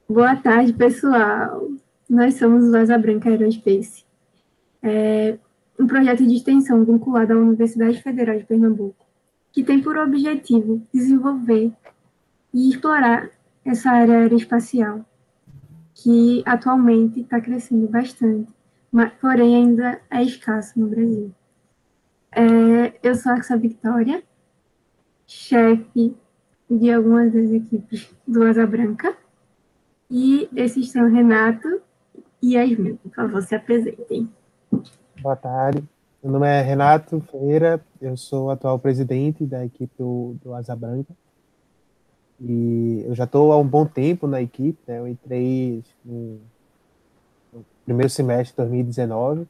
Boa tarde, pessoal. Nós somos o Asa Branca Aerospace, um projeto de extensão vinculado à Universidade Federal de Pernambuco, que tem por objetivo desenvolver e explorar essa área aeroespacial, que atualmente está crescendo bastante, mas, porém ainda é escasso no Brasil. Eu sou a Alexa Victoria, chefe de algumas das equipes do Asa Branca, e esses são Renato e Yasmin. Por favor, se apresentem. Boa tarde. Meu nome é Renato Ferreira, eu sou o atual presidente da equipe do Asa Branca e eu já estou há um bom tempo na equipe, né? Eu entrei no primeiro semestre de 2019.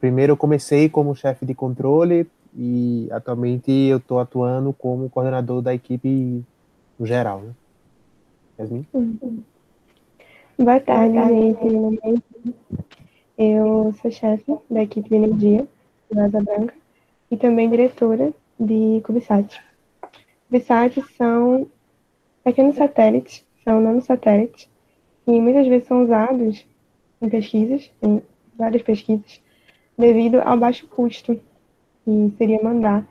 Primeiro eu comecei como chefe de controle e atualmente eu estou atuando como coordenador da equipe no geral, né? Yasmin? Boa tarde, gente. Meu nome é... Eu sou chefe da equipe de energia do Asa Branca e também diretora de CubeSat. CubeSat são pequenos satélites, são nanosatélites, e muitas vezes são usados em pesquisas, em várias pesquisas, devido ao baixo custo que seria mandar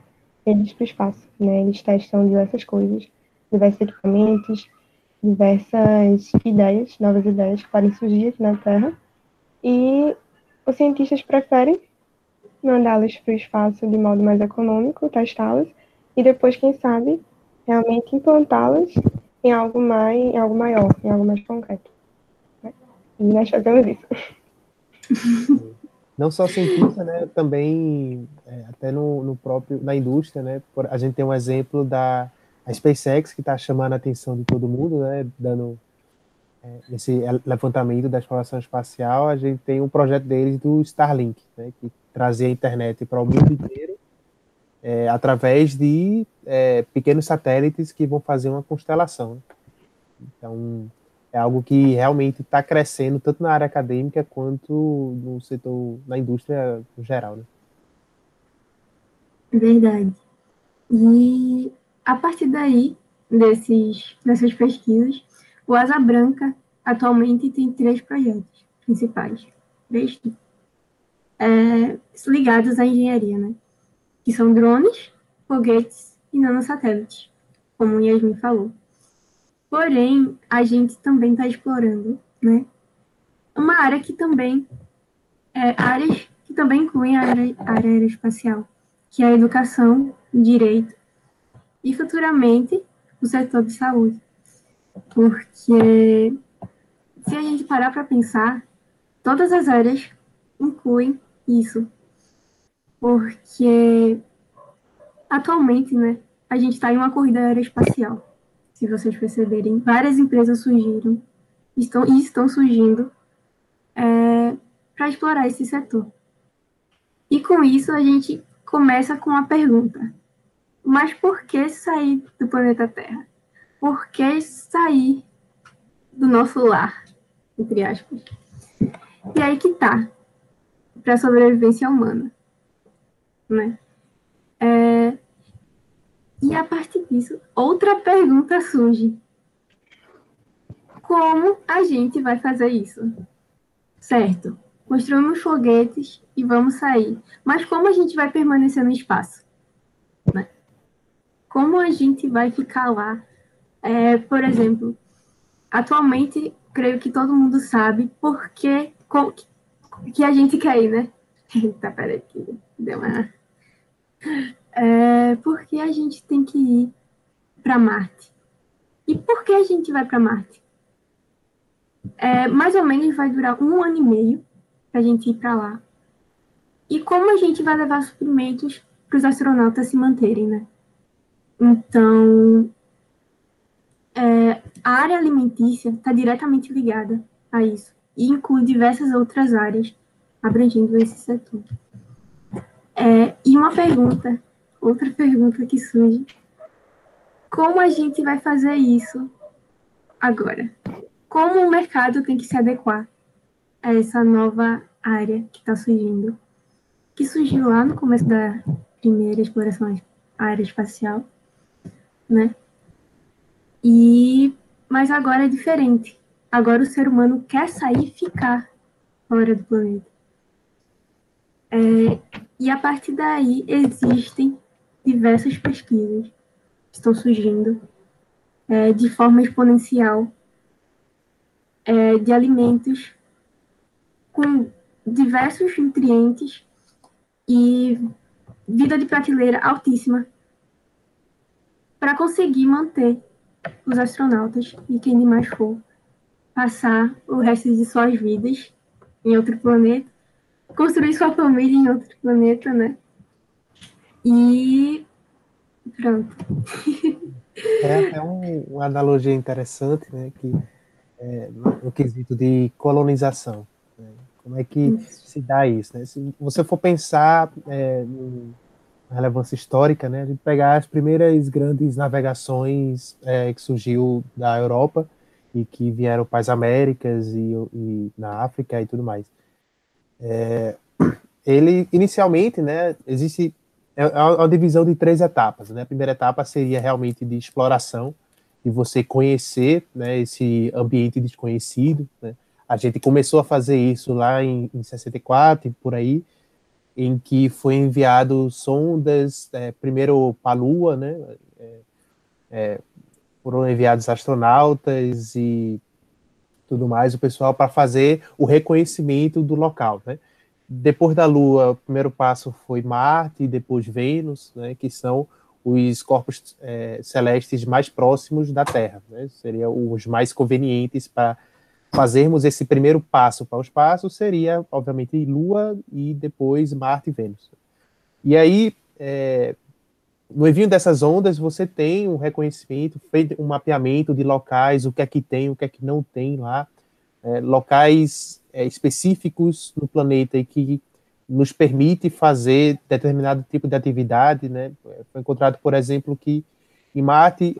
eles para o espaço, né? Eles testam diversas coisas, diversos equipamentos, diversas ideias, novas ideias que podem surgir aqui na Terra. E os cientistas preferem mandá-las para o espaço de modo mais econômico, testá-las, e depois, quem sabe, realmente implantá-las em algo maior, em algo mais concreto. E nós fazemos isso. Não só cientista, né? Também até no próprio na indústria, né? A gente tem um exemplo da a SpaceX que está chamando a atenção de todo mundo, né? Dando esse levantamento da exploração espacial. A gente tem um projeto deles do Starlink, né? Que trazia a internet para o mundo inteiro através de pequenos satélites que vão fazer uma constelação. Né? Então é algo que realmente está crescendo tanto na área acadêmica quanto no setor, na indústria no geral, né? Verdade. E a partir daí, dessas pesquisas, o Asa Branca atualmente tem 3 projetos principais, três, ligados à engenharia, né? Que são drones, foguetes e nanosatélites, como o Yasmin falou. Porém, a gente também está explorando, né? Uma área que também áreas que também incluem a área aeroespacial, que é a educação, o direito e futuramente o setor de saúde. Porque se a gente parar para pensar, todas as áreas incluem isso. Porque atualmente, né, a gente está em uma corrida aeroespacial. Se vocês perceberem, várias empresas surgiram estão surgindo para explorar esse setor. E com isso a gente começa com a pergunta: mas por que sair do planeta Terra? Por que sair do nosso lar, entre aspas? E aí que tá, para a sobrevivência humana, né? E a partir disso, outra pergunta surge: como a gente vai fazer isso? Certo, construímos foguetes e vamos sair, mas como a gente vai permanecer no espaço? Né? Como a gente vai ficar lá? Por exemplo, atualmente, creio que todo mundo sabe por que a gente quer ir, né? Eita, peraí, que deu uma... Por que a gente tem que ir para Marte? E por que a gente vai para Marte? Mais ou menos vai durar 1 ano e meio para a gente ir para lá. E como a gente vai levar suprimentos para os astronautas se manterem, né? Então, a área alimentícia está diretamente ligada a isso e inclui diversas outras áreas abrangendo esse setor. E outra pergunta que surge: como a gente vai fazer isso agora? Como o mercado tem que se adequar a essa nova área que está surgindo? Que surgiu lá no começo da primeira exploração aeroespacial, né? Mas agora é diferente, Agora o ser humano quer sair e ficar fora do planeta. E a partir daí existem diversas pesquisas que estão surgindo de forma exponencial de alimentos com diversos nutrientes e vida de prateleira altíssima para conseguir manter os astronautas e quem mais for passar o resto de suas vidas em outro planeta, construir sua família em outro planeta, né? E pronto. É até uma analogia interessante, né, que no quesito de colonização. Né? Como é que se dá isso? Né? Se você for pensar na relevância histórica, né, de pegar as primeiras grandes navegações que surgiu da Europa e que vieram para as Américas e na África e tudo mais. Ele, inicialmente, né, existe uma divisão de 3 etapas. Né? A primeira etapa seria realmente de exploração, de você conhecer, né, esse ambiente desconhecido. Né? A gente começou a fazer isso lá em 64 e por aí, em que foi enviado sondas, primeiro para a Lua, né? Foram enviados astronautas e tudo mais, o pessoal para fazer o reconhecimento do local, né? Depois da Lua, o primeiro passo foi Marte, depois Vênus, né, que são os corpos celestes mais próximos da Terra, né? Seriam os mais convenientes para fazermos esse primeiro passo para o espaço, seria, obviamente, Lua e depois Marte e Vênus. E aí, no envio dessas ondas, você tem um reconhecimento, feito um mapeamento de locais, o que é que tem, o que é que não tem lá, locais específicos no planeta e que nos permite fazer determinado tipo de atividade, né? Foi encontrado, por exemplo, que em Marte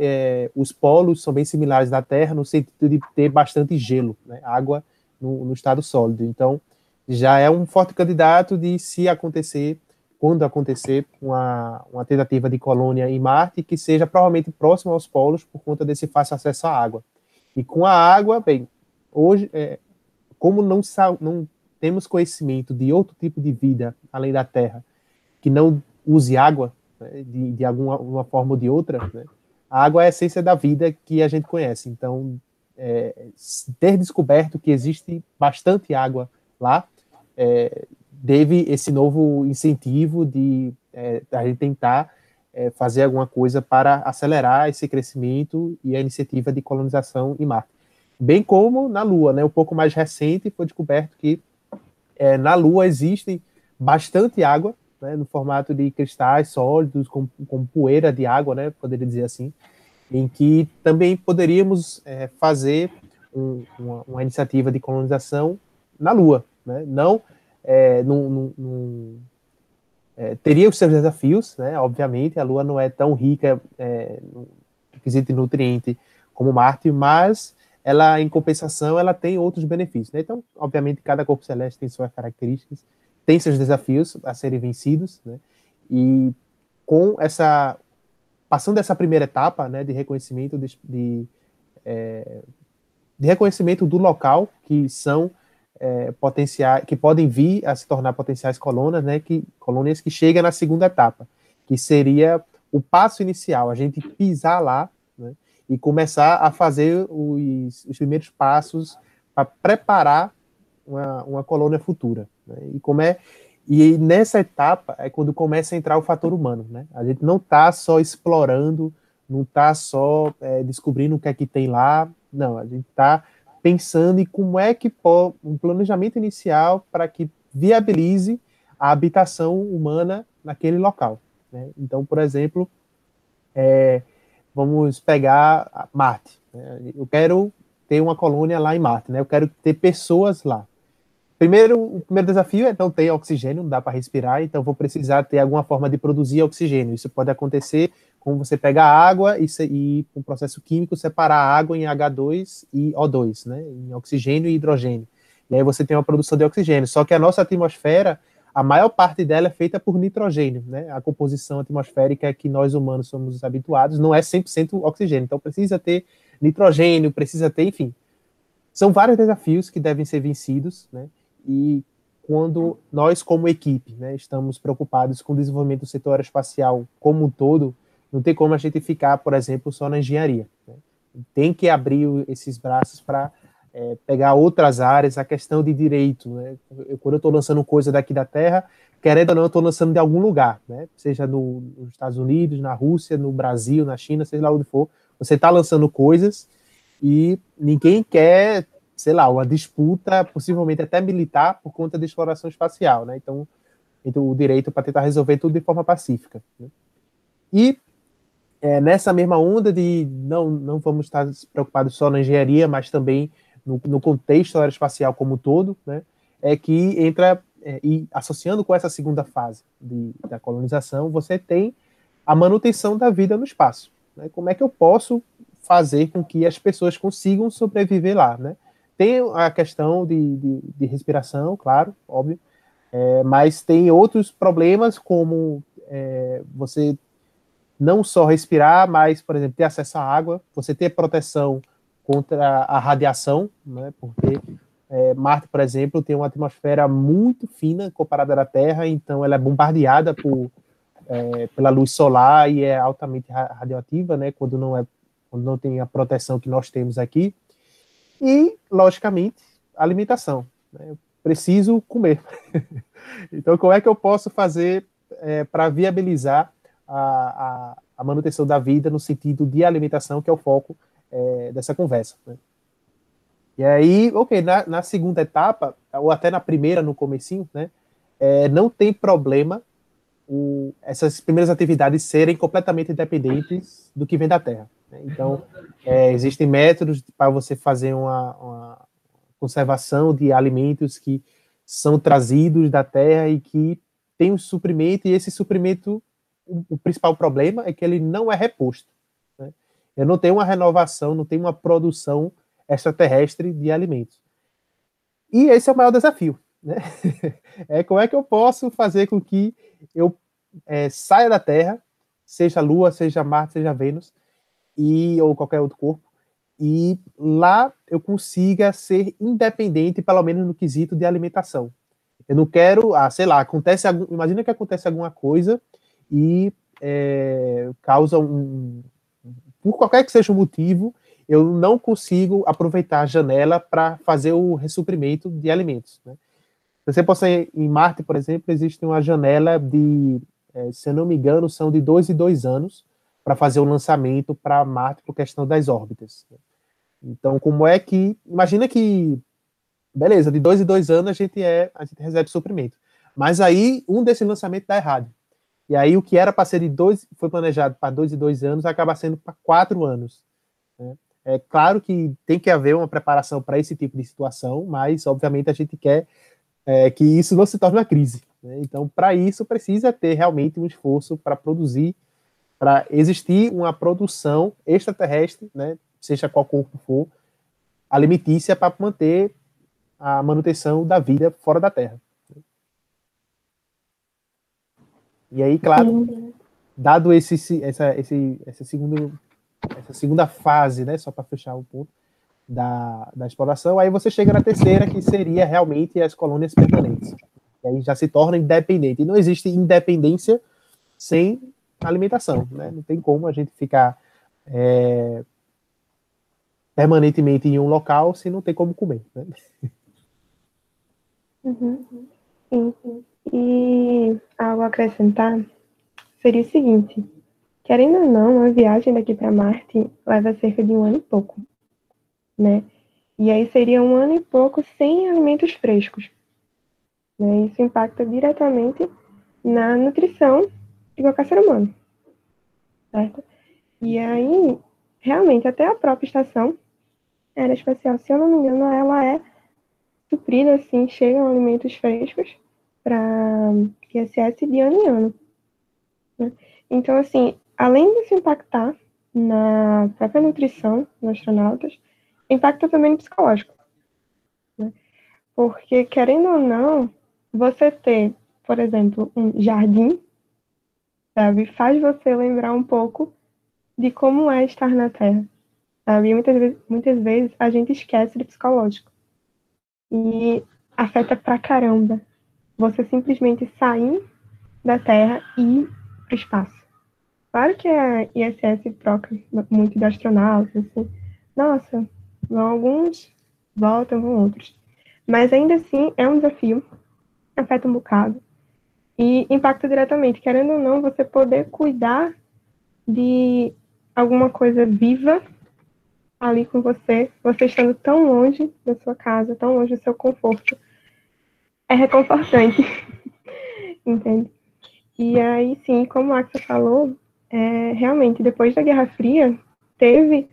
os polos são bem similares da Terra no sentido de ter bastante gelo, né? Água no estado sólido. Então, já é um forte candidato de se acontecer, quando acontecer uma tentativa de colônia em Marte, que seja provavelmente próximo aos polos por conta desse fácil acesso à água. E com a água, bem, hoje, como não temos conhecimento de outro tipo de vida além da Terra que não use água, né, de alguma forma ou de outra, né, a água é a essência da vida que a gente conhece. Então, ter descoberto que existe bastante água lá, teve esse novo incentivo de a gente tentar fazer alguma coisa para acelerar esse crescimento e a iniciativa de colonização em Marte. Bem como na Lua, né? Um pouco mais recente foi descoberto que na Lua existe bastante água, né, no formato de cristais sólidos, com poeira de água, né, poderia dizer assim, em que também poderíamos fazer uma iniciativa de colonização na Lua. Né? Não teria os seus desafios, né? Obviamente, a Lua não é tão rica no quesito de nutriente como Marte, mas ela, em compensação, ela tem outros benefícios. Né? Então, obviamente, cada corpo celeste tem suas características, tem seus desafios a serem vencidos, né? E com passando essa primeira etapa, né, de reconhecimento de reconhecimento do local, que são potenciais, que podem vir a se tornar potenciais colônias, né, colônias que chegam na segunda etapa, que seria o passo inicial, a gente pisar lá, né, e começar a fazer os primeiros passos para preparar uma colônia futura. Né, e nessa etapa é quando começa a entrar o fator humano. Né? A gente não está só explorando, não está só descobrindo o que é que tem lá, não, a gente está pensando em como é que pode um planejamento inicial para que viabilize a habitação humana naquele local. Né? Então, por exemplo, vamos pegar Marte. Né? Eu quero ter uma colônia lá em Marte, né? Eu quero ter pessoas lá. O primeiro desafio é não ter oxigênio, não dá para respirar, então vou precisar ter alguma forma de produzir oxigênio. Isso pode acontecer com você pegar água e com um processo químico, separar a água em H2 e O2, né? Em oxigênio e hidrogênio. E aí você tem uma produção de oxigênio. Só que a nossa atmosfera, a maior parte dela é feita por nitrogênio, né? A composição atmosférica que nós humanos somos habituados não é 100% oxigênio. Então precisa ter nitrogênio, precisa ter, enfim, São vários desafios que devem ser vencidos, né? E quando nós, como equipe, né, estamos preocupados com o desenvolvimento do setor aeroespacial como um todo, não tem como a gente ficar, por exemplo, só na engenharia, né? Tem que abrir esses braços para pegar outras áreas, a questão de direito, né? Quando eu estou lançando coisa daqui da Terra, querendo ou não, eu estou lançando de algum lugar, né? Seja nos Estados Unidos, na Rússia, no Brasil, na China, seja lá onde for, você está lançando coisas e ninguém quer, sei lá, uma disputa, possivelmente até militar, por conta de exploração espacial, né? Então o direito para tentar resolver tudo de forma pacífica, né? E nessa mesma onda de não vamos estar preocupados só na engenharia, mas também no contexto aeroespacial como um todo, né? É que entra, e associando com essa segunda fase da colonização, você tem a manutenção da vida no espaço, né? Como é que eu posso fazer com que as pessoas consigam sobreviver lá, né? Tem a questão de respiração, claro, óbvio, mas tem outros problemas como você não só respirar, mas, por exemplo, ter acesso à água, você ter proteção contra a radiação, né? Porque Marte, por exemplo, tem uma atmosfera muito fina comparada à Terra, então ela é bombardeada pela luz solar e é altamente radioativa, né? Quando não tem a proteção que nós temos aqui. E, logicamente, alimentação, né? Eu preciso comer. Então, como é que eu posso fazer para viabilizar a manutenção da vida no sentido de alimentação, que é o foco dessa conversa, né? E aí, ok, na segunda etapa, ou até na primeira, no comecinho, né, não tem problema essas primeiras atividades serem completamente independentes do que vem da Terra, né? Então, existem métodos para você fazer uma conservação de alimentos que são trazidos da Terra e que tem um suprimento, e esse suprimento, o principal problema é que ele não é reposto, né? Eu não tenho uma renovação, não tenho uma produção extraterrestre de alimentos. E esse é o maior desafio, né? Como é que eu posso fazer com que eu saia da Terra, seja a Lua, seja Marte, seja Vênus, ou qualquer outro corpo, e lá eu consiga ser independente, pelo menos no quesito de alimentação. Eu não quero, sei lá, imagina que acontece alguma coisa e causa por qualquer que seja o motivo, eu não consigo aproveitar a janela para fazer o ressuprimento de alimentos, né? Se você possa ir em Marte, por exemplo, existe uma janela se eu não me engano, são de 2 em 2 anos para fazer o lançamento para Marte por questão das órbitas. Então, como é que... Imagina que, beleza, de 2 em 2 anos a gente recebe suprimento. Mas aí, um desses lançamentos dá errado. E aí, o que era para ser foi planejado para 2 em 2 anos, acaba sendo para 4 anos, né? É claro que tem que haver uma preparação para esse tipo de situação, mas, obviamente, a gente quer que isso não se torne uma crise, né? Então, para isso, precisa ter realmente um esforço para produzir, para existir uma produção extraterrestre, né, seja qual corpo for, alimentícia para manter a manutenção da vida fora da Terra. E aí, claro, dado essa segunda fase, né, só para fechar o ponto da exploração, aí você chega na terceira, que seria realmente as colônias permanentes. E aí já se torna independente. E não existe independência sem alimentação, né? Não tem como a gente ficar permanentemente em um local se não tem como comer, né? Uhum. Sim. E algo a acrescentar seria o seguinte: querendo ou não, a viagem daqui para Marte leva cerca de 1 ano e pouco, né? E aí seria 1 ano e pouco sem alimentos frescos, né? Isso impacta diretamente na nutrição de qualquer ser humano, certo? E aí, realmente, até a própria estação aeroespacial, se eu não me engano, ela é suprida, assim, chegam alimentos frescos para ISS de ano em ano, né? Então, assim, além de se impactar na própria nutrição dos astronautas, impacta também no psicológico, né? Porque, querendo ou não, você ter, por exemplo, um jardim, sabe, faz você lembrar um pouco de como é estar na Terra, sabe? E muitas vezes a gente esquece do psicológico. E afeta pra caramba você simplesmente sair da Terra e ir pro espaço. Claro que a ISS troca muito de astronautas, assim. Nossa, vão alguns, voltam, vão outros. Mas ainda assim é um desafio, afeta um bocado. E impacta diretamente, querendo ou não, você poder cuidar de alguma coisa viva ali com você estando tão longe da sua casa, tão longe do seu conforto, é reconfortante, entende? E aí, sim, como a Axel falou, realmente, depois da Guerra Fria, teve,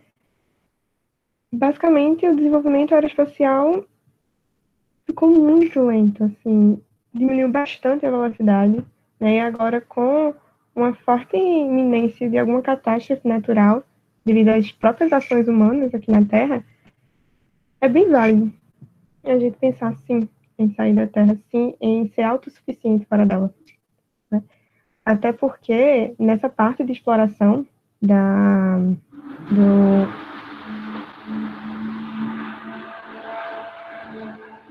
basicamente, o desenvolvimento aeroespacial ficou muito lento, assim, diminuiu bastante a velocidade, né? E agora, com uma forte iminência de alguma catástrofe natural, devido às próprias ações humanas aqui na Terra, é bem válido a gente pensar, sim, em sair da Terra, sim, em ser autossuficiente fora dela, né? Até porque, nessa parte de exploração do...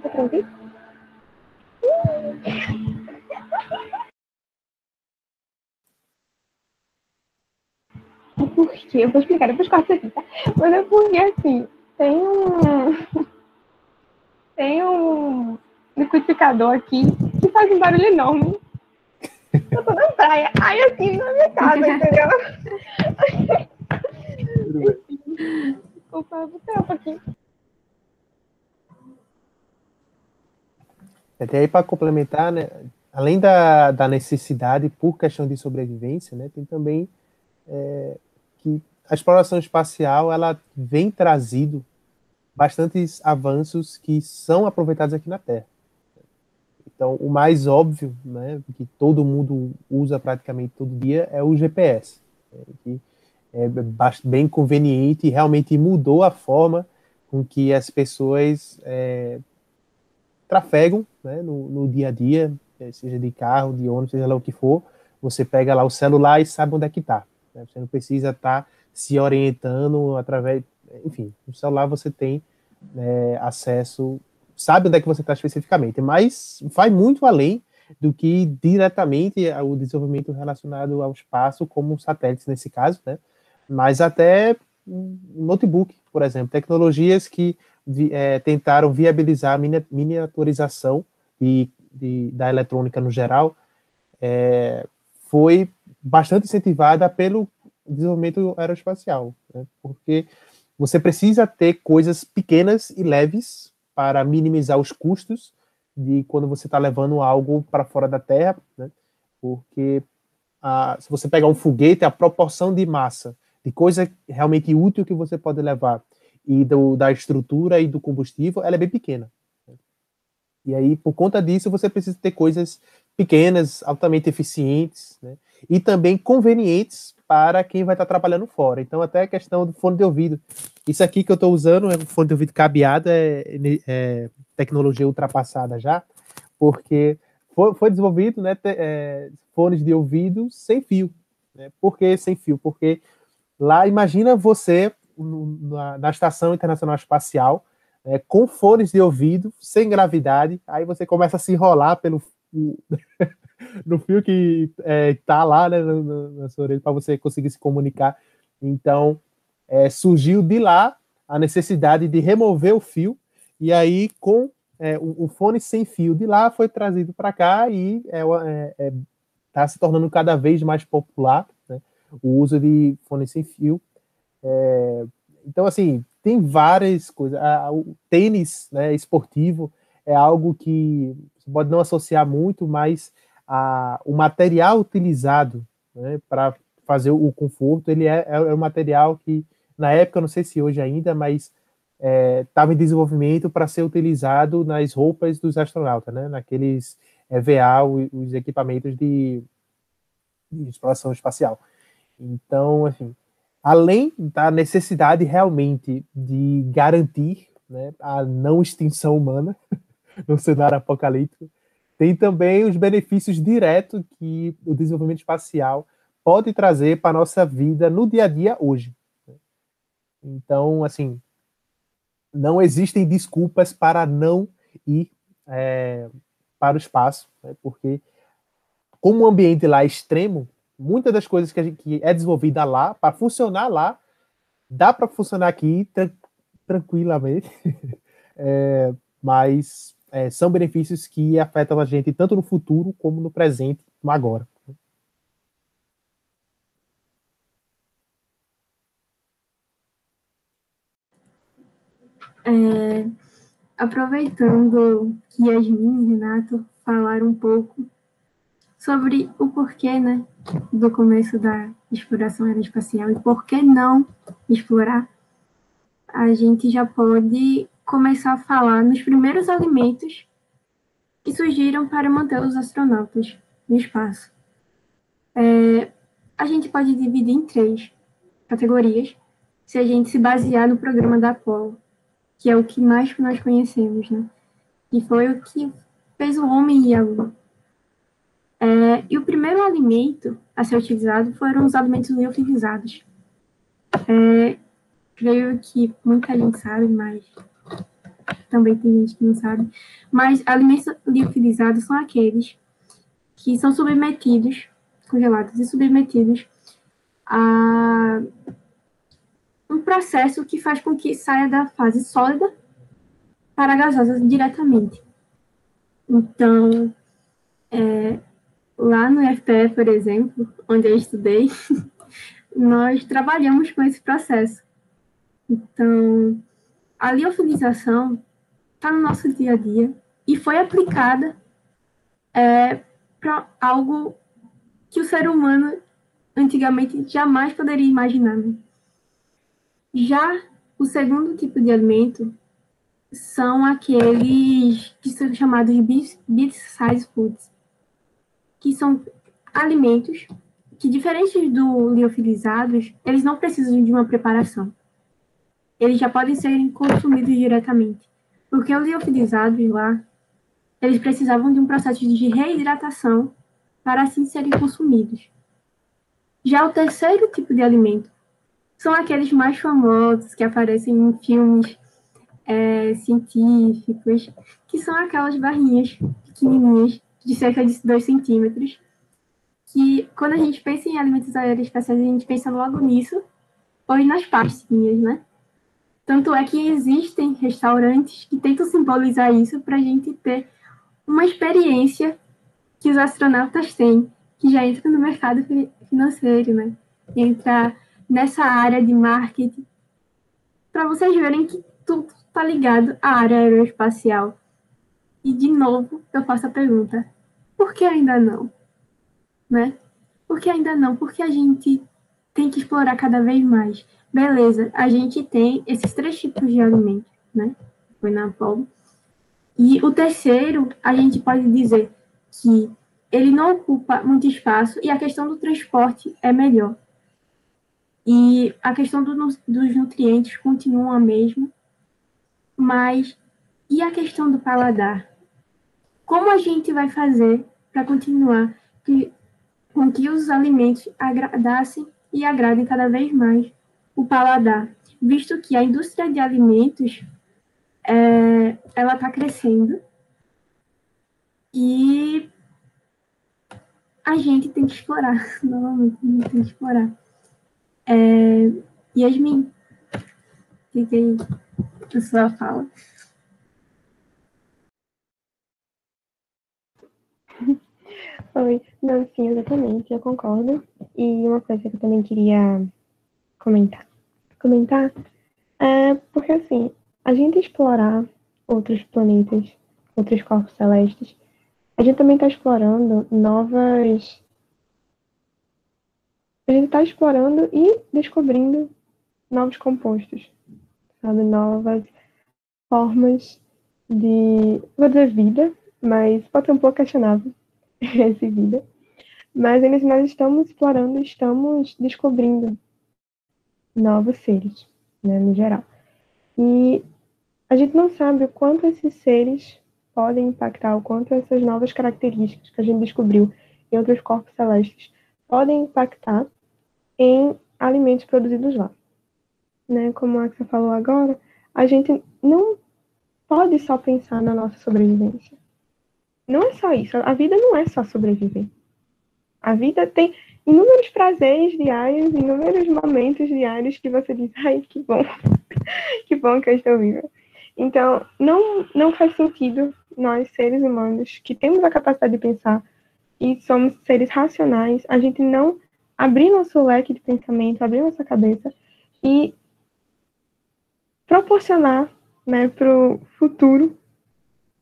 Tá pra ouvir? Por quê? Eu vou explicar, depois corta aqui, tá? Mas é porque, assim, tem um liquidificador aqui que faz um barulho enorme. Eu tô na praia, aí aqui na minha casa, entendeu? Tudo bem. Desculpa, eu vou ter um pouquinho. Até aí para complementar, né, além da necessidade por questão de sobrevivência, né, tem também que a exploração espacial ela vem trazido bastantes avanços que são aproveitados aqui na Terra. Então, o mais óbvio, né, que todo mundo usa praticamente todo dia, é o GPS, né, que é bem conveniente e realmente mudou a forma com que as pessoas trafegam, né, no dia a dia, seja de carro, de ônibus, seja lá o que for. Você pega lá o celular e sabe onde é que está. Né? Você não precisa estar se orientando através... Enfim, no celular você tem acesso, sabe onde é que você está especificamente, mas vai muito além do que diretamente o desenvolvimento relacionado ao espaço, como satélites nesse caso, né? Mas até um notebook, por exemplo, tecnologias que tentaram viabilizar a miniaturização da eletrônica no geral, foi bastante incentivada pelo desenvolvimento aeroespacial, né? Porque você precisa ter coisas pequenas e leves para minimizar os custos de quando você está levando algo para fora da Terra, né? Porque se você pegar um foguete, a proporção de massa, de coisa realmente útil que você pode levar e da estrutura e do combustível, ela é bem pequena. E aí, por conta disso, você precisa ter coisas pequenas, altamente eficientes, né? E também convenientes para quem vai estar trabalhando fora. Então, até a questão do fone de ouvido. Isso aqui que eu estou usando é um fone de ouvido cabeado, é tecnologia ultrapassada já, porque foi desenvolvido, né, fones de ouvido sem fio. Né? Por que sem fio? Porque lá, imagina você na Estação Internacional Espacial, com fones de ouvido, sem gravidade, aí você começa a se enrolar no fio que tá lá, né, na sua orelha, para você conseguir se comunicar. Então, surgiu de lá a necessidade de remover o fio, e aí com o fone sem fio de lá foi trazido para cá e está se tornando cada vez mais popular, né, o uso de fone sem fio. Então, assim, tem várias coisas. O tênis, né, esportivo é algo que você pode não associar muito, mas o material utilizado, né, para fazer o conforto, ele é um material que, na época, não sei se hoje ainda, mas estava em desenvolvimento para ser utilizado nas roupas dos astronautas, né, naqueles EVA, os equipamentos de exploração espacial. Então, assim, além da necessidade realmente de garantir, né, a não extinção humana no cenário apocalíptico, tem também os benefícios diretos que o desenvolvimento espacial pode trazer para a nossa vida no dia a dia hoje. Então, assim, não existem desculpas para não ir para o espaço, né? Porque como o ambiente lá é extremo, muitas das coisas que é desenvolvida lá, para funcionar lá, dá para funcionar aqui tranquilamente, mas são benefícios que afetam a gente tanto no futuro como no presente, no agora. Aproveitando que Yasmin e Renato falaram um pouco sobre o porquê, né, do começo da exploração aeroespacial e por que não explorar, a gente já pode começar a falar nos primeiros alimentos que surgiram para manter os astronautas no espaço. A gente pode dividir em 3 categorias, se a gente se basear no programa da Apollo, que é o que mais nós conhecemos, né? Que foi o que fez o homem ir à Lua. E o primeiro alimento a ser utilizado foram os alimentos liofilizados. Creio que muita gente sabe, mas também tem gente que não sabe. Mas alimentos liofilizados são aqueles que são submetidos, congelados e submetidos a um processo que faz com que saia da fase sólida para a gasosa diretamente. Então, lá no FPE, por exemplo, onde eu estudei, nós trabalhamos com esse processo. Então, a liofilização está no nosso dia a dia e foi aplicada para algo que o ser humano antigamente jamais poderia imaginar. Né? Já o segundo tipo de alimento são aqueles que são chamados de bite-size foods, que são alimentos que, diferentes do liofilizados, eles não precisam de uma preparação. Eles já podem ser consumidos diretamente. Porque os liofilizados lá, eles precisavam de um processo de reidratação para assim serem consumidos. Já o terceiro tipo de alimento são aqueles mais famosos que aparecem em filmes científicos, que são aquelas barrinhas pequenininhas de cerca de 2 centímetros, que quando a gente pensa em alimentos aeroespaciais, a gente pensa logo nisso, ou nas pastinhas, né? Tanto é que existem restaurantes que tentam simbolizar isso para a gente ter uma experiência que os astronautas têm, que já entra no mercado financeiro, né? Entra nessa área de marketing, para vocês verem que tudo está ligado à área aeroespacial. E, de novo, eu faço a pergunta, por que ainda não? Né? Por que ainda não? Porque a gente tem que explorar cada vez mais. Beleza, a gente tem esses 3 tipos de alimentos, né? Foi na Apollo. E o terceiro, a gente pode dizer que ele não ocupa muito espaço e a questão do transporte é melhor. E a questão dos nutrientes continua a mesma, mas e a questão do paladar? Como a gente vai fazer para continuar com que os alimentos agradassem e agradem cada vez mais o paladar, visto que a indústria de alimentos ela está crescendo e a gente tem que explorar, novamente, a gente tem que explorar. Yasmin, o que a sua fala? Oi, não, sim, exatamente, eu concordo. E uma coisa que eu também queria comentar é porque, assim, a gente explorar outros planetas, outros corpos celestes, a gente também está explorando novas. A gente está explorando e descobrindo novos compostos, sabe? Novas formas de, vou dizer vida, mas pode ser um pouco questionável essa vida. Mas eles nós estamos explorando, estamos descobrindo novos seres, né, no geral. E a gente não sabe o quanto esses seres podem impactar, o quanto essas novas características que a gente descobriu em outros corpos celestes podem impactar em alimentos produzidos lá. né, como a Axa falou agora, a gente não pode só pensar na nossa sobrevivência. Não é só isso. A vida não é só sobreviver. A vida tem inúmeros prazeres diários, inúmeros momentos diários que você diz, ai, que bom que eu estou viva. Então, não faz sentido nós, seres humanos, que temos a capacidade de pensar e somos seres racionais, a gente não abrir nosso leque de pensamento, abrir nossa cabeça e proporcionar, né, para o futuro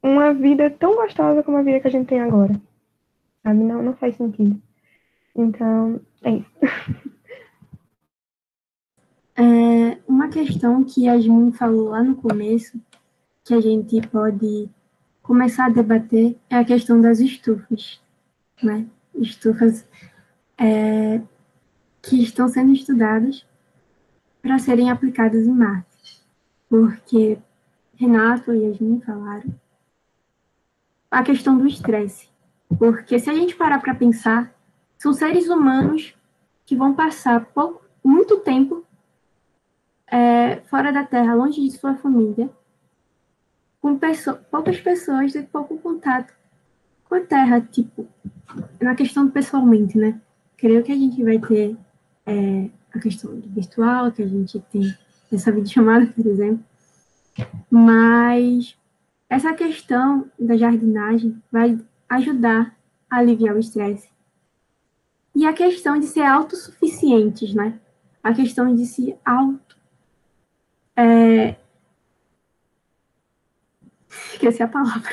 uma vida tão gostosa como a vida que a gente tem agora. Sabe? Não faz sentido. Então, é isso. Uma questão que a Yasmin falou lá no começo, que a gente pode começar a debater, é a questão das estufas, né? Estufas que estão sendo estudadas para serem aplicadas em Marte, porque Renato e Yasmin falaram a questão do estresse, porque se a gente parar para pensar, são seres humanos que vão passar muito tempo fora da Terra, longe de sua família, com poucas pessoas e pouco contato com a Terra, tipo, na questão pessoalmente, né? Creio que a gente vai ter a questão do virtual, que a gente tem essa videochamada, por exemplo, mas essa questão da jardinagem vai ajudar a aliviar o estresse. E a questão de ser autossuficientes, né? A questão de se esqueci a palavra.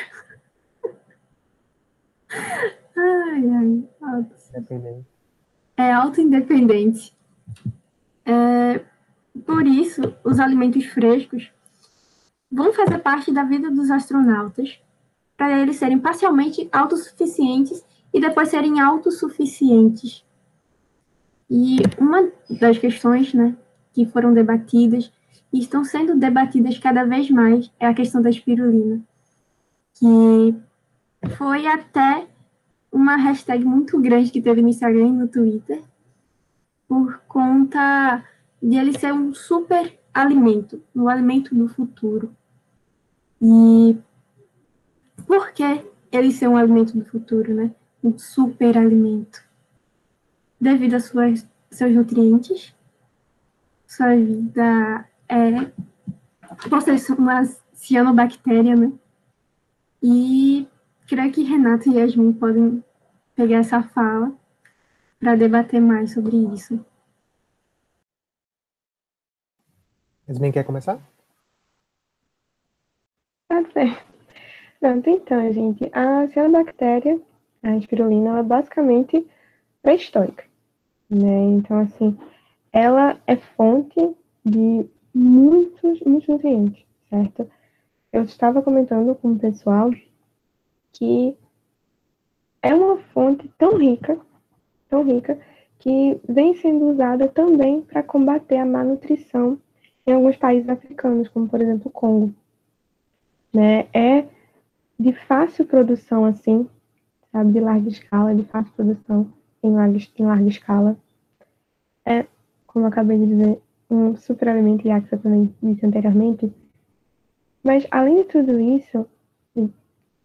Dependente. Autoindependente. Por isso, os alimentos frescos vão fazer parte da vida dos astronautas, para eles serem parcialmente autossuficientes e depois serem autossuficientes. E uma das questões, né, que foram debatidas e estão sendo debatidas cada vez mais é a questão da espirulina, que foi até uma hashtag muito grande que teve no Instagram e no Twitter, por conta de ele ser um super alimento, um alimento do futuro. E por que ele ser um alimento do futuro, né? Um super alimento? Devido a seus nutrientes, sua vida por ser uma cianobactéria, né? E creio que Renato e Yasmin podem pegar essa fala para debater mais sobre isso. Yasmin, quer começar? Tá certo. Pronto, então, gente, a cianobactéria, a espirulina, ela é basicamente pré-histórica, né? Então, assim, ela é fonte de muitos nutrientes, certo? Eu estava comentando com o pessoal que é uma fonte tão rica, que vem sendo usada também para combater a má nutrição em alguns países africanos, como, por exemplo, o Congo. Né? É de fácil produção, assim, sabe, de larga escala, de fácil produção em larga escala. É, como eu acabei de dizer, um superalimento, e a Axa também disse anteriormente. Mas, além de tudo isso, de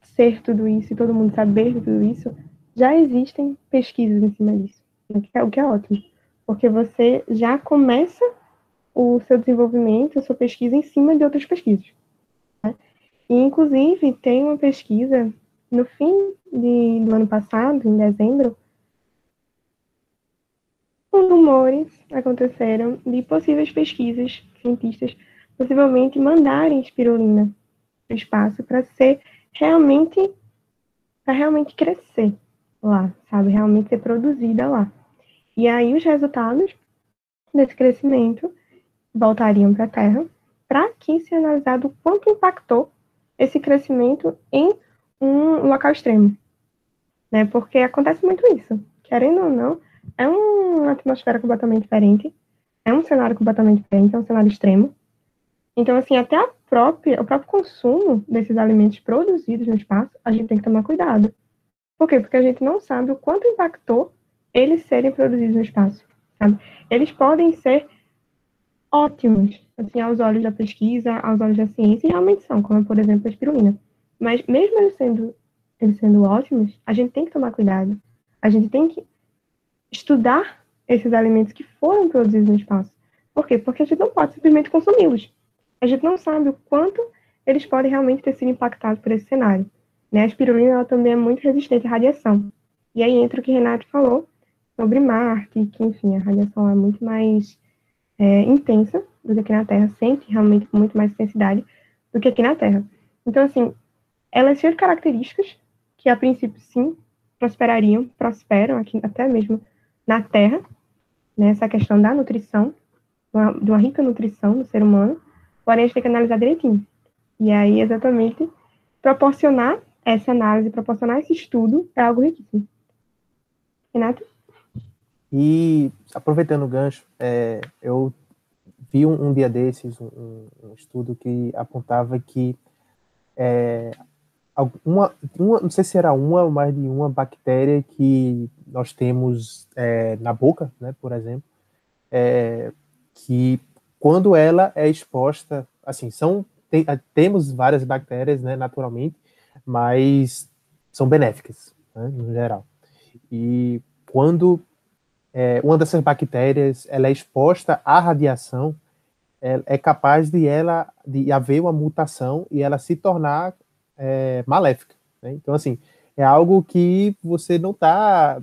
ser tudo isso e todo mundo saber de tudo isso, já existem pesquisas em cima disso, o que é ótimo, porque você já começa o seu desenvolvimento, a sua pesquisa em cima de outras pesquisas. Né? E, inclusive, tem uma pesquisa no fim do ano passado, em dezembro, rumores aconteceram de possíveis pesquisas, cientistas possivelmente mandarem espirulina para o espaço para realmente crescer lá, sabe? Realmente ser produzida lá. E aí os resultados desse crescimento voltariam para a Terra para aqui ser analisado o quanto impactou esse crescimento em um local extremo. Né? Porque acontece muito isso. Querendo ou não, é uma atmosfera completamente diferente, é um cenário completamente diferente, é um cenário extremo. Então, assim, até o próprio consumo desses alimentos produzidos no espaço, a gente tem que tomar cuidado. Por quê? Porque a gente não sabe o quanto impactou eles serem produzidos no espaço. Sabe? Eles podem ser ótimos, assim, aos olhos da pesquisa, aos olhos da ciência, e realmente são, como, por exemplo, a espirulina. Mas, mesmo eles sendo ótimos, a gente tem que tomar cuidado. A gente tem que estudar esses alimentos que foram produzidos no espaço. Por quê? Porque a gente não pode simplesmente consumi-los. A gente não sabe o quanto eles podem realmente ter sido impactados por esse cenário. Né? A espirulina ela também é muito resistente à radiação. E aí entra o que o Renato falou sobre Marte, que, enfim, a radiação é muito mais intensa do que aqui na Terra, sente realmente com muito mais intensidade do que aqui na Terra. Então, assim, ela é cheia de características que, a princípio, sim, prosperam aqui até mesmo na Terra, né, essa questão da nutrição, de uma rica nutrição do ser humano, porém a gente tem que analisar direitinho. E aí, exatamente, proporcionar essa análise, proporcionar esse estudo é algo riquíssimo. Renato? E, aproveitando o gancho, eu vi um dia desses um estudo que apontava que não sei se era uma ou mais de uma bactéria que nós temos na boca, né, por exemplo, que quando ela é exposta, assim, temos várias bactérias, né, naturalmente, mas são benéficas, né, no geral. E quando uma dessas bactérias ela é exposta à radiação, é capaz de haver uma mutação e ela se tornar maléfica, né? Então, assim, é algo que você não está,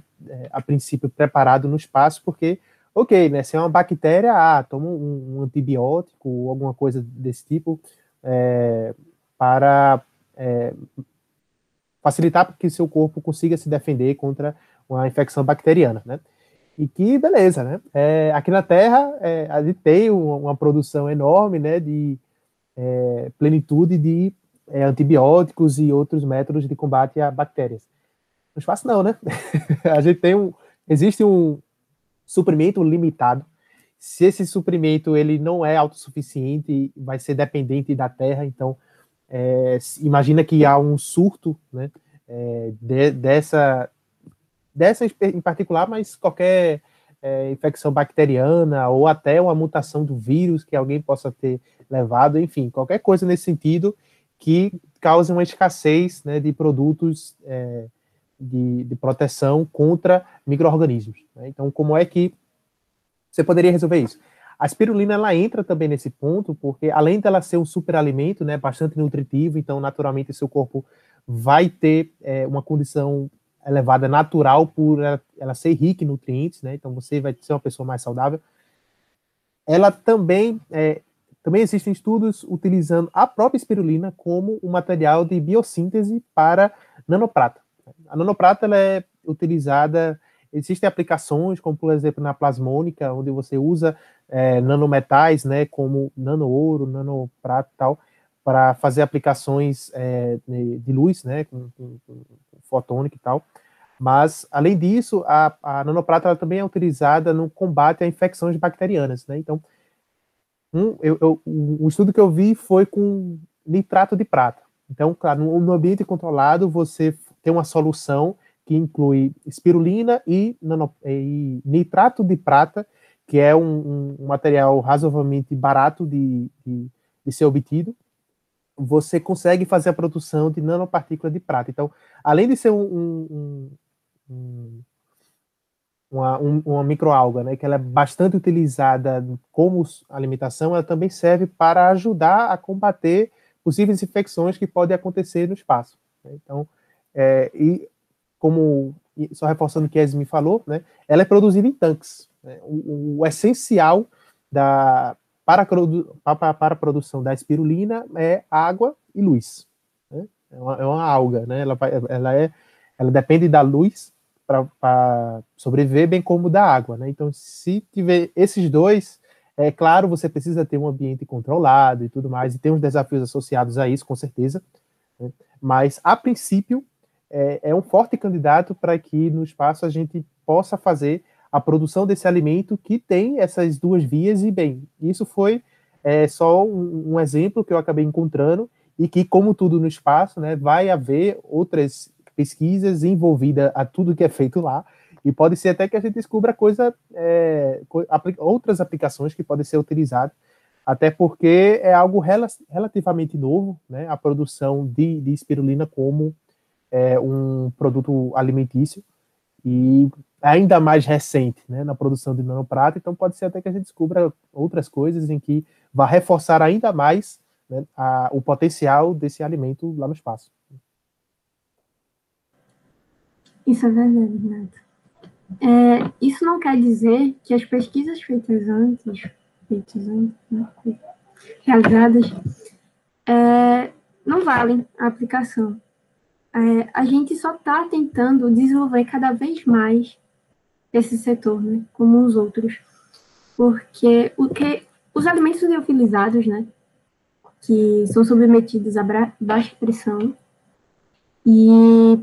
a princípio, preparado no espaço, porque, ok, né, se é uma bactéria, toma um antibiótico ou alguma coisa desse tipo para facilitar para que seu corpo consiga se defender contra uma infecção bacteriana, né? E que beleza, né? Aqui na Terra, a gente tem uma produção enorme, né, de plenitude de antibióticos e outros métodos de combate a bactérias. No espaço não, né? A gente existe um suprimento limitado. Se esse suprimento ele não é autossuficiente, vai ser dependente da Terra, então imagina que há um surto, né, dessa em particular, mas qualquer infecção bacteriana ou até uma mutação do vírus que alguém possa ter levado, enfim, qualquer coisa nesse sentido que cause uma escassez, né, de produtos de proteção contra micro-organismos, né? Então, como é que você poderia resolver isso? A espirulina, ela entra também nesse ponto, porque além dela ser um superalimento, né, bastante nutritivo, então, naturalmente, seu corpo vai ter uma condição elevada natural por ela ser rica em nutrientes, né? Então você vai ser uma pessoa mais saudável. Ela também existem estudos utilizando a própria espirulina como um material de biossíntese para nanoprata. A nanoprata ela é utilizada, existem aplicações, como por exemplo na plasmônica, onde você usa nanometais, né, como nano-ouro, nanoprata e tal, para fazer aplicações de luz, né, com fotônica e tal. Mas, além disso, a nanoprata ela também é utilizada no combate a infecções bacterianas, né? Então, o estudo que eu vi foi com nitrato de prata. Então, claro, no ambiente controlado, você tem uma solução que inclui espirulina e nitrato de prata, que é um material razoavelmente barato de ser obtido. Você consegue fazer a produção de nanopartícula de prata. Então, além de ser uma microalga, né, que ela é bastante utilizada como alimentação, ela também serve para ajudar a combater possíveis infecções que podem acontecer no espaço, né? Então, só reforçando o que a Esme falou, né, ela é produzida em tanques, né? O essencial para a produção da espirulina é água e luz, né? É uma alga, né? Ela depende da luz para sobreviver, bem como da água, né? Então, se tiver esses dois, é claro, você precisa ter um ambiente controlado e tudo mais, e tem uns desafios associados a isso, com certeza, né? Mas, a princípio, é um forte candidato para que no espaço a gente possa fazer a produção desse alimento que tem essas duas vias, e bem, isso foi só um exemplo que eu acabei encontrando, e que, como tudo no espaço, né, vai haver outras pesquisas envolvidas a tudo que é feito lá, E pode ser até que a gente descubra outras aplicações que podem ser utilizadas, até porque é algo relativamente novo, né, a produção de espirulina como um produto alimentício, e ainda mais recente, né, na produção de nanoprata. Então pode ser até que a gente descubra outras coisas em que vai reforçar ainda mais, né, o potencial desse alimento lá no espaço. Isso é verdade, Renato. Isso não quer dizer que as pesquisas feitas antes, né, realizadas, não valem a aplicação. A gente só está tentando desenvolver cada vez mais esse setor, né, como os outros, porque os alimentos liofilizados, né, que são submetidos a baixa pressão e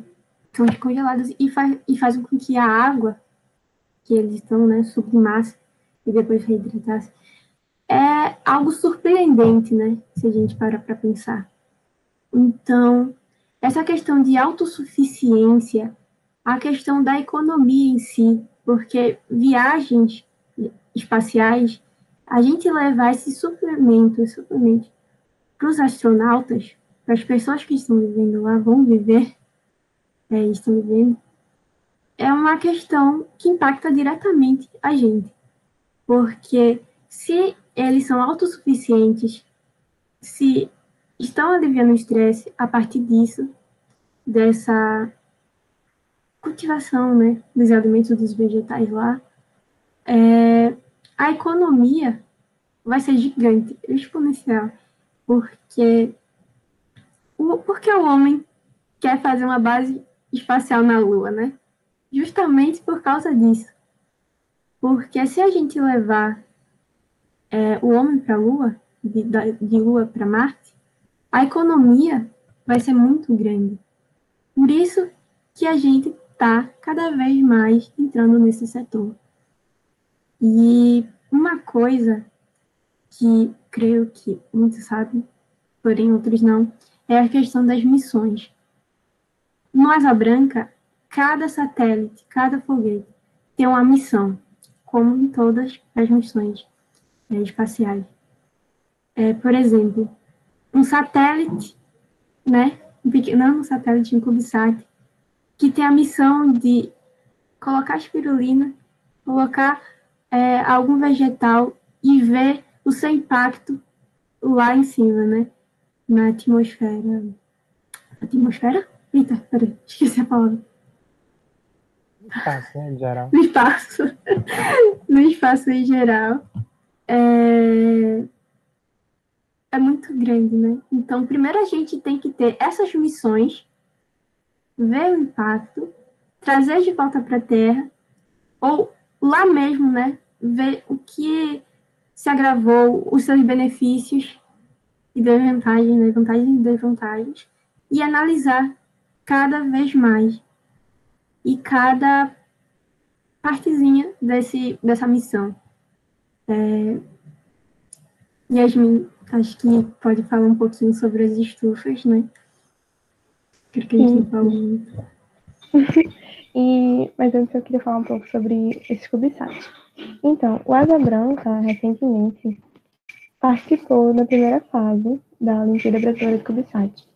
são descongelados e fazem com que a água que eles estão, né, sublimasse e depois reidratasse. É algo surpreendente, né, se a gente parar para pensar. Então, essa questão de autossuficiência, a questão da economia em si, porque viagens espaciais, a gente levar esses suplementos para os astronautas, para as pessoas que estão vivendo lá, estão vivendo, é uma questão que impacta diretamente a gente. Porque se eles são autossuficientes, se estão aliviando o estresse a partir disso, dessa cultivação, né, dos alimentos dos vegetais lá, a economia vai ser gigante, exponencial, porque o homem quer fazer uma base espacial na Lua, né? Justamente por causa disso. Porque se a gente levar o homem para a Lua, de Lua para Marte, a economia vai ser muito grande. Por isso que a gente está cada vez mais entrando nesse setor. E uma coisa que creio que muitos sabem, porém outros não, é a questão das missões. No Asa Branca, cada satélite, cada foguete tem uma missão, como em todas as missões espaciais. Por exemplo, um satélite, né, um satélite, um CubeSat, que tem a missão de colocar espirulina, colocar algum vegetal e ver o seu impacto lá em cima, né, na atmosfera. Atmosfera? Eita, peraí, esqueci a palavra. Espaço, né, em geral. No espaço. No espaço em geral. É muito grande, né? Então, primeiro a gente tem que ter essas missões, ver o impacto, trazer de volta para a Terra, ou lá mesmo, né? Ver o que se agravou, os seus benefícios e desvantagens, né? Vantagens e desvantagens, e analisar cada vez mais e cada partezinha dessa missão. Yasmin, acho que pode falar um pouquinho sobre as estufas, né? Porque a gente não falou muito. Mas antes eu queria falar um pouco sobre esses CubeSats. Então, o Asa Branca, recentemente, participou da primeira fase da Olimpíada Brasileira de CubeSat.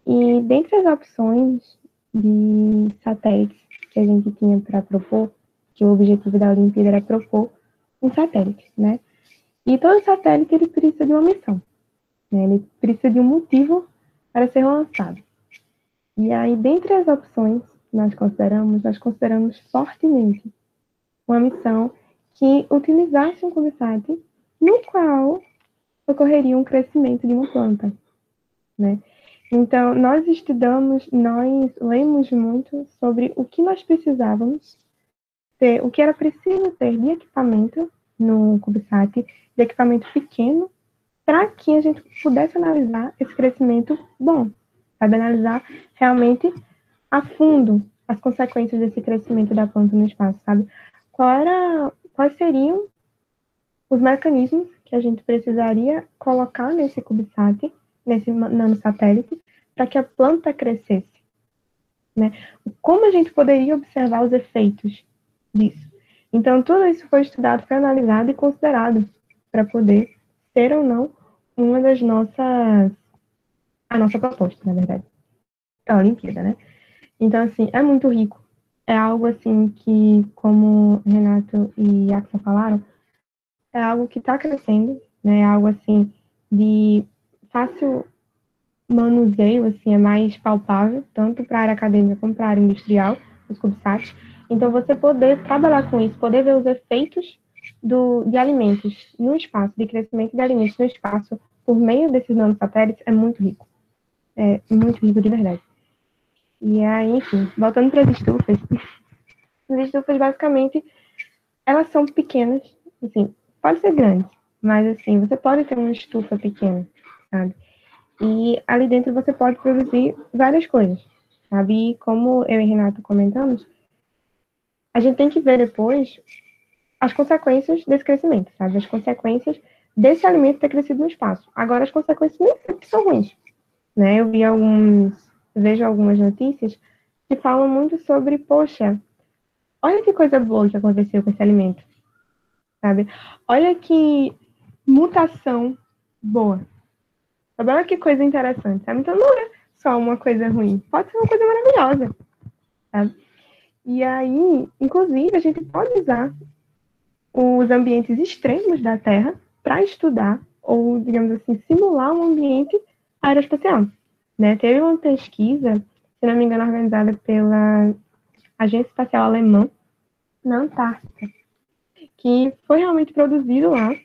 E dentre as opções de satélites que a gente tinha para propor, que o objetivo da Olimpíada era propor um satélite, né? E todo satélite ele precisa de uma missão, né? Ele precisa de um motivo para ser lançado. E aí, dentre as opções que nós consideramos fortemente uma missão que utilizasse um CubeSat no qual ocorreria um crescimento de uma planta, né? Então, nós lemos muito sobre o que nós precisávamos ter, o que era preciso ter de equipamento no CubeSat, de equipamento pequeno, para que a gente pudesse analisar esse crescimento bom, sabe? Analisar realmente a fundo as consequências desse crescimento da planta no espaço, sabe? Quais seriam os mecanismos que a gente precisaria colocar nesse CubeSat, nesse nanosatélite, para que a planta crescesse, né? Como a gente poderia observar os efeitos disso. Então, tudo isso foi estudado, foi analisado e considerado para poder ser ou não uma das a nossa proposta, na verdade. É a Olimpíada, né? Então, assim, é muito rico. É algo, assim, que, como Renato e Axel falaram, é algo que está crescendo, né? É algo, assim, de fácil manuseio, assim, é mais palpável, tanto para a área acadêmica como para a área industrial, os CubeSats. Então, você poder trabalhar com isso, poder ver os efeitos de alimentos no espaço, de crescimento de alimentos no espaço, por meio desses nanosatélites, é muito rico. É muito rico de verdade. E aí, enfim, voltando para as estufas, basicamente, elas são pequenas, assim, pode ser grande, mas, assim, você pode ter uma estufa pequena, sabe? E ali dentro você pode produzir várias coisas, sabe? E como eu e Renato comentamos, a gente tem que ver depois as consequências desse crescimento, sabe? As consequências desse alimento ter crescido no espaço. Agora, as consequências nem sempre são ruins, né? Vejo algumas notícias que falam muito sobre, poxa, olha que coisa boa que aconteceu com esse alimento, sabe? Olha que mutação boa. Sabe? Olha que coisa interessante, sabe? Então não é só uma coisa ruim, pode ser uma coisa maravilhosa, sabe? E aí, inclusive, a gente pode usar os ambientes extremos da Terra para estudar ou, digamos assim, simular um ambiente aeroespacial, né? Teve uma pesquisa, se não me engano, organizada pela Agência Espacial Alemã na Antártica, que foi realmente produzido lá,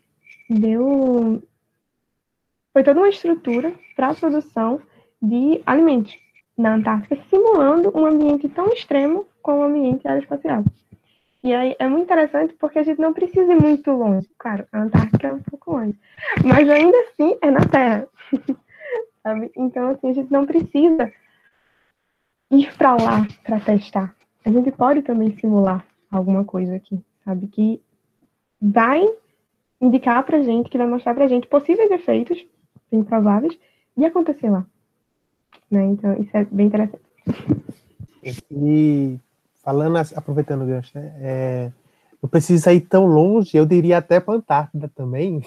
foi toda uma estrutura para a produção de alimentos na Antártica, simulando um ambiente tão extremo como o ambiente aeroespacial. E aí é muito interessante porque a gente não precisa ir muito longe. Claro, a Antártica é um pouco longe, mas ainda assim é na Terra, sabe? Então, assim, a gente não precisa ir para lá para testar. A gente pode também simular alguma coisa aqui, sabe? Que vai indicar pra gente, que vai mostrar pra gente possíveis efeitos bem prováveis de acontecer lá, né? Então, isso é bem interessante. E falando, aproveitando o gancho, né? Não precisa ir tão longe, eu diria até para a Antártida também,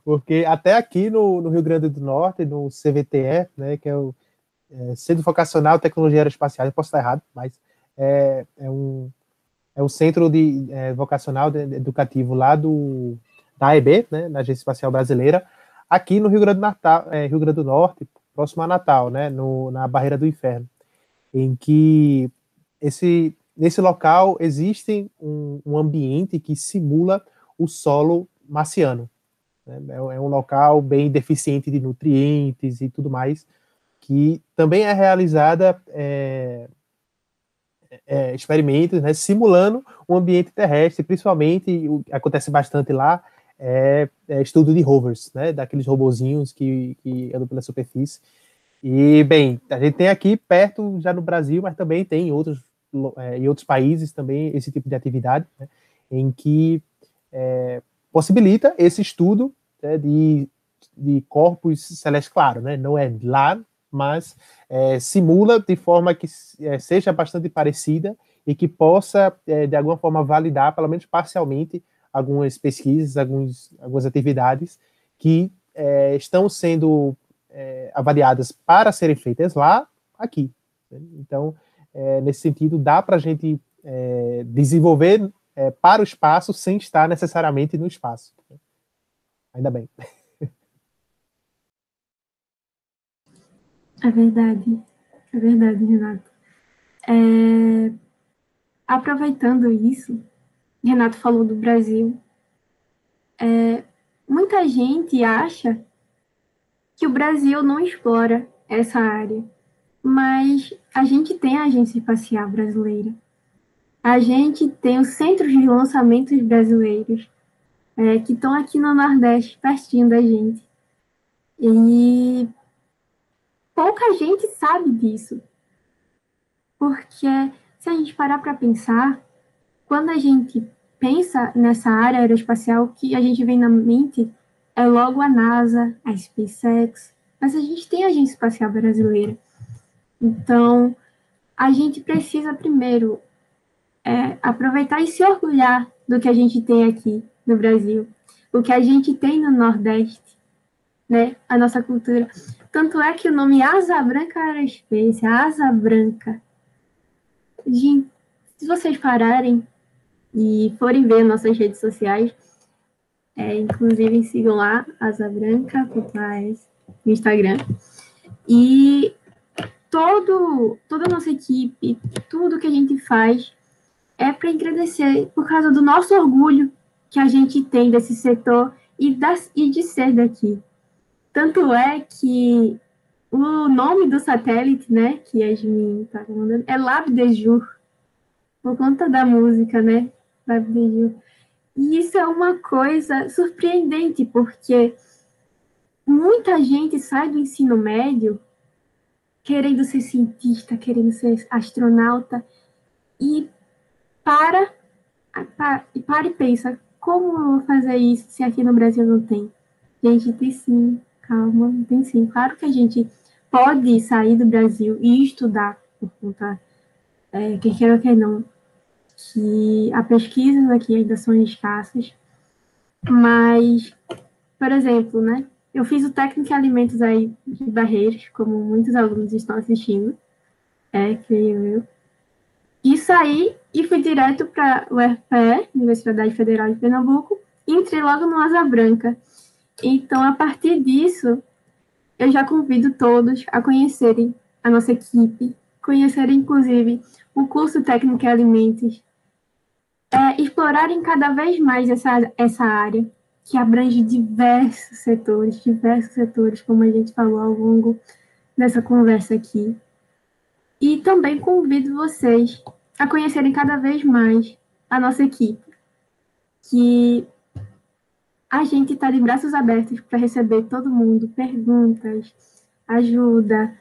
porque até aqui no Rio Grande do Norte, no CVTE, né, que é o Centro Vocacional Tecnologia Aeroespacial, eu posso estar errado, mas é um centro vocacional educativo lá da AEB, né, da Agência Espacial Brasileira, aqui no Rio Grande Rio Grande do Norte, próximo a Natal, né, na Barreira do Inferno, em que nesse local existe um ambiente que simula o solo marciano. Né? É um local bem deficiente de nutrientes e tudo mais, que também é realizada experimentos, né, simulando um ambiente terrestre, principalmente, acontece bastante lá, estudo de rovers, né, daqueles robozinhos que andam pela superfície. E, bem, a gente tem aqui perto, já no Brasil, mas também tem em outros países também esse tipo de atividade, né, em que possibilita esse estudo, né, de corpos celestes, claro, né, não é lá, mas simula de forma que seja bastante parecida e que possa, de alguma forma, validar, pelo menos parcialmente, algumas pesquisas, algumas atividades que estão sendo avaliadas para serem feitas lá, aqui. Né? Então, nesse sentido, dá para a gente desenvolver para o espaço sem estar necessariamente no espaço. Ainda bem. É verdade, Renato. Aproveitando isso, Renato falou do Brasil. Muita gente acha que o Brasil não explora essa área, mas a gente tem a Agência Espacial Brasileira. A gente tem os centros de lançamentos brasileiros, que estão aqui no Nordeste, pertinho da gente. E pouca gente sabe disso, porque se a gente parar para pensar, quando a gente pensa nessa área aeroespacial, o que a gente vem na mente é logo a NASA, a SpaceX, mas a gente tem a Agência Espacial Brasileira. Então, a gente precisa primeiro aproveitar e se orgulhar do que a gente tem aqui no Brasil, o que a gente tem no Nordeste, né? A nossa cultura. Tanto é que o nome Asa Branca Aerospace, Asa Branca. Gente, se vocês pararem e forem ver nossas redes sociais, inclusive sigam lá, asabranca.as no Instagram. E toda a nossa equipe, tudo que a gente faz é para agradecer por causa do nosso orgulho que a gente tem desse setor e de ser daqui. Tanto é que o nome do satélite, né, que a Yasmin está mandando, é Lab de Jour, por conta da música, né, Lab de Jour. E isso é uma coisa surpreendente, porque muita gente sai do ensino médio querendo ser cientista, querendo ser astronauta, e para e pensa, como eu vou fazer isso se aqui no Brasil não tem? Gente, tem sim, calma, tem sim. Claro que a gente pode sair do Brasil e estudar por conta, quer queira ou quer não, que as pesquisas aqui ainda são escassas, mas, por exemplo, né, eu fiz o técnico em alimentos aí de Barreiras, como muitos alunos estão assistindo, creio eu. E saí e fui direto para o UFPE, Universidade Federal de Pernambuco, e entrei logo no Asa Branca. Então, a partir disso, eu já convido todos a conhecerem a nossa equipe, conhecerem, inclusive, o curso técnico em alimentos, explorarem cada vez mais essa área, que abrange diversos setores, como a gente falou ao longo dessa conversa aqui. E também convido vocês a conhecerem cada vez mais a nossa equipe, que a gente está de braços abertos para receber todo mundo, perguntas, ajuda,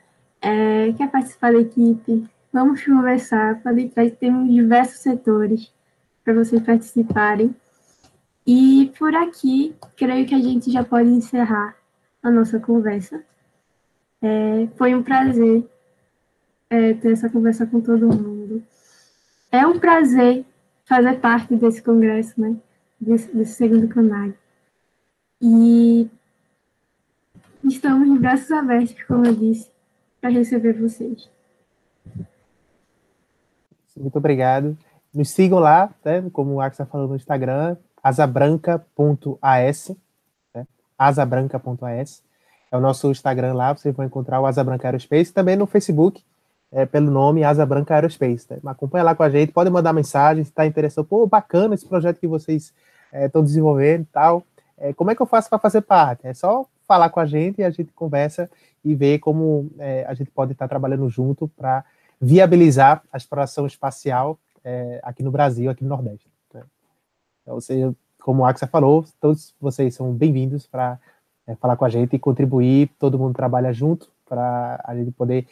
quer participar da equipe, vamos conversar, pode entrar, temos diversos setores para vocês participarem. E por aqui, creio que a gente já pode encerrar a nossa conversa. Foi um prazer ter essa conversa com todo mundo. É um prazer fazer parte desse congresso, né? Desse segundo canal. E estamos de braços abertos, como eu disse, para receber vocês. Muito obrigado. Nos sigam lá, né, como o Axel falou no Instagram, asabranca.as, né, asabranca.as. É o nosso Instagram lá, vocês vão encontrar o Asa Branca Aerospace, também no Facebook, pelo nome Asa Branca Aerospace. Né? Acompanha lá com a gente, pode mandar mensagem, se está interessado, pô, bacana esse projeto que vocês estão desenvolvendo e tal. Como é que eu faço para fazer parte? É só falar com a gente e a gente conversa e ver como a gente pode estar trabalhando junto para viabilizar a exploração espacial aqui no Brasil, aqui no Nordeste. Né? Então, como o Axel falou, todos vocês são bem-vindos para falar com a gente e contribuir, todo mundo trabalha junto para a gente poder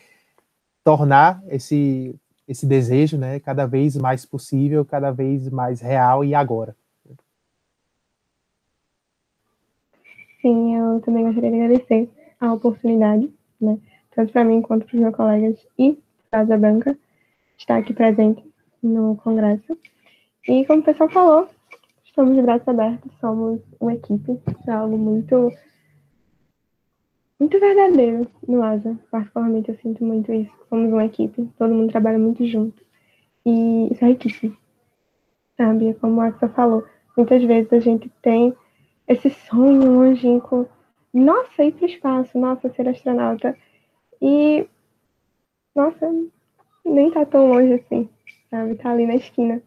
tornar esse desejo, né, cada vez mais possível, cada vez mais real e agora. Sim, eu também gostaria de agradecer a oportunidade, né, tanto para mim quanto para os meus colegas e para a Asa Branca, estar aqui presente no congresso. E como o pessoal falou, estamos de braços abertos, somos uma equipe, é algo muito verdadeiro no Asa. Particularmente eu sinto muito isso. Somos uma equipe, todo mundo trabalha muito junto. E isso é riquíssimo, sabe? Como o Axel falou, muitas vezes a gente tem esse sonho longínquo, nossa, ir para o espaço, nossa, ser astronauta. E, nossa, nem tá tão longe assim, sabe? Tá ali na esquina.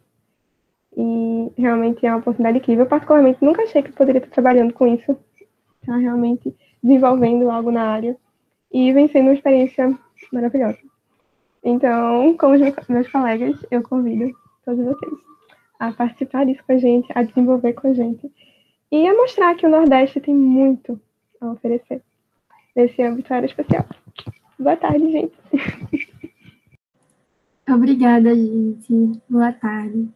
E realmente é uma oportunidade incrível. Eu, particularmente, nunca achei que eu poderia estar trabalhando com isso. Tá realmente desenvolvendo algo na área. E vem sendo uma experiência maravilhosa. Então, como os meus colegas, eu convido todos vocês a participar disso com a gente, a desenvolver com a gente. E a mostrar que o Nordeste tem muito a oferecer nesse âmbito aeroespacial. Boa tarde, gente. Obrigada, gente. Boa tarde.